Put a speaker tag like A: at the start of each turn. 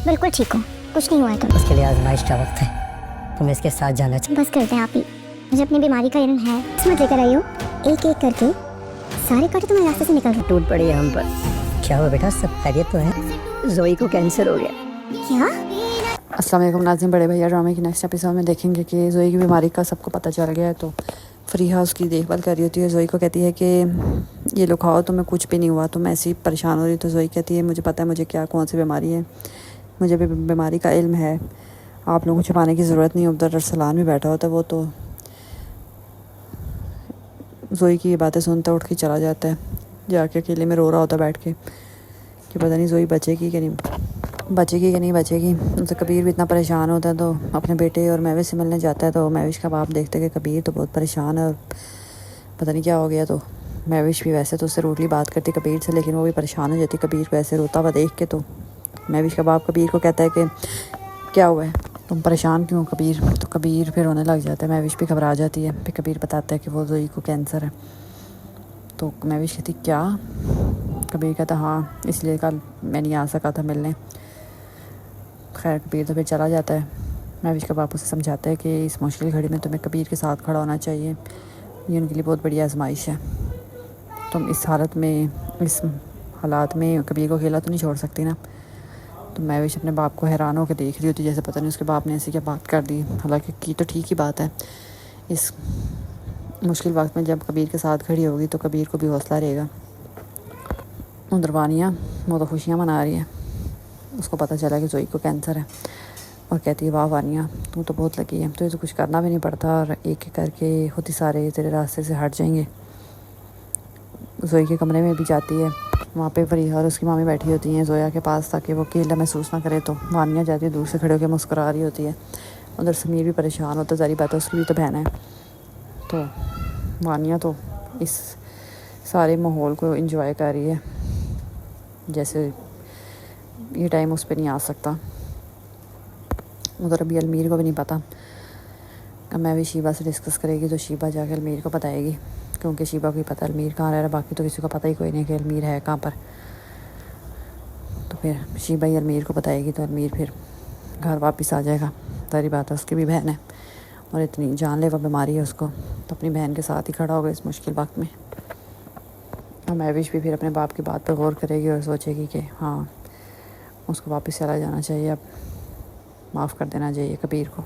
A: बिल्कुल ठीक हो, कुछ नहीं हुआ है तुम्हें।
B: उसके लिए आजमाइश का वक्त है, तुम्हें इसके साथ जाना चाहिए।
A: बस करते हैं आप ही, मुझे अपनी बीमारी का इल्म है। मत लेकर आई हो, एक एक करके सारे कांटे तुम्हारे रास्ते से निकल रहे।
B: टूट पड़ी है हम पर। क्या हुआ बेटा, सब खैरियत तो है? जोई को कैंसर हो गया।
A: क्या?
C: अस्सलाम वालेकुम नाज़रीन, बड़े भैया ड्रामे के नेक्स्ट एपिसोड में देखेंगे कि जोई की बीमारी का सबको पता चल गया है। तो फरीहा उसकी देखभाल कर रही होती है। जोई को कहती है कि ये लो खाओ, तुम्हें कुछ भी नहीं हुआ, तुम ऐसी परेशान हो रही। तो जोई कहती है मुझे पता है मुझे क्या कौन सी बीमारी है, मुझे भी बीमारी का इल्म है, आप लोगों को छुपाने की ज़रूरत नहीं। उधर अरसलान भी बैठा होता है, वो तो जोई की ये बातें सुनता उठ के चला जाता है, जाके अकेले में रो रहा होता बैठ के कि पता नहीं जोई बचेगी कि नहीं बचेगी। उनसे कबीर भी इतना परेशान होता है, तो अपने बेटे और महविश से मिलने जाता है। तो महविश का बाप देखते कि कबीर तो बहुत परेशान है और पता नहीं क्या हो गया। तो महविश भी वैसे तो उससे रूडली बात करती कबीर से, लेकिन वो भी परेशान हो जाती कबीर को ऐसे रोता हुआ देख के। तो महविश का बाप कबीर को कहता है कि क्या हुआ है, तुम परेशान क्यों कबीर? तो कबीर फिर रोने लग जाता है, महविश भी घबरा जाती है। फिर कबीर बताता है कि वो जोई को कैंसर है। तो महविश कहती क्या? कबीर कहता हाँ, इसलिए कल मैं नहीं आ सका था मिलने। खैर कबीर तो फिर चला जाता है। महविश का बाप उसे समझाता है कि इस मुश्किल घड़ी में तुम्हें कबीर के साथ खड़ा होना चाहिए, ये उनके लिए बहुत बड़ी आजमाइश है। तुम इस हालत में, इस हालात में कबीर को अकेला तो नहीं छोड़ सकती ना। तो महविश अपने बाप को हैरान होकर देख रही होती, जैसे पता नहीं उसके बाप ने ऐसी क्या बात कर दी। हालांकि की तो ठीक ही बात है, इस मुश्किल वक्त में जब कबीर के साथ खड़ी होगी तो कबीर को भी हौसला रहेगा। उधर वानिया वो तो खुशियाँ मना रही है, उसको पता चला कि जोई को कैंसर है और कहती है वाह वानिया, तू तो बहुत लकी है, तुझे तो कुछ करना भी नहीं पड़ता और एक एक करके खुद ही सारे तेरे रास्ते से हट जाएंगे। जोई के कमरे में भी जाती है, वहाँ पे फरीहा और उसकी मामी बैठी होती हैं जोया के पास, ताकि वो अकेला महसूस ना करे। तो वानिया जाती है, दूर से खड़े होकर मुस्कुरा रही होती है। उधर समीर भी परेशान होता है, ज़ाहिर बात है उसकी भी तो बहन है। तो वानिया तो इस सारे माहौल को एंजॉय कर रही है, जैसे ये टाइम उस पर नहीं आ सकता। उधर अभी अलमीर को भी नहीं पता। अब मैं भी शीबा से डिस्कस करेगी तो शीबा जाके अलमीर को बताएगी, क्योंकि शीबा को ही पता अलमीर कहाँ रह रहा है, बाकी तो किसी को पता ही कोई नहीं कि अलमीर है कहाँ पर। तो फिर शीबा ही अलमीर को बताएगी तो अलमीर फिर घर वापस आ जाएगा। सारी बात है, उसकी भी बहन है और इतनी जानलेवा बीमारी है उसको, तो अपनी बहन के साथ ही खड़ा होगा इस मुश्किल वक्त में। और महविश भी फिर अपने बाप की बात पर गौर करेगी और सोचेगी कि हाँ, उसको वापस चला जाना चाहिए, अब माफ़ कर देना चाहिए कबीर को।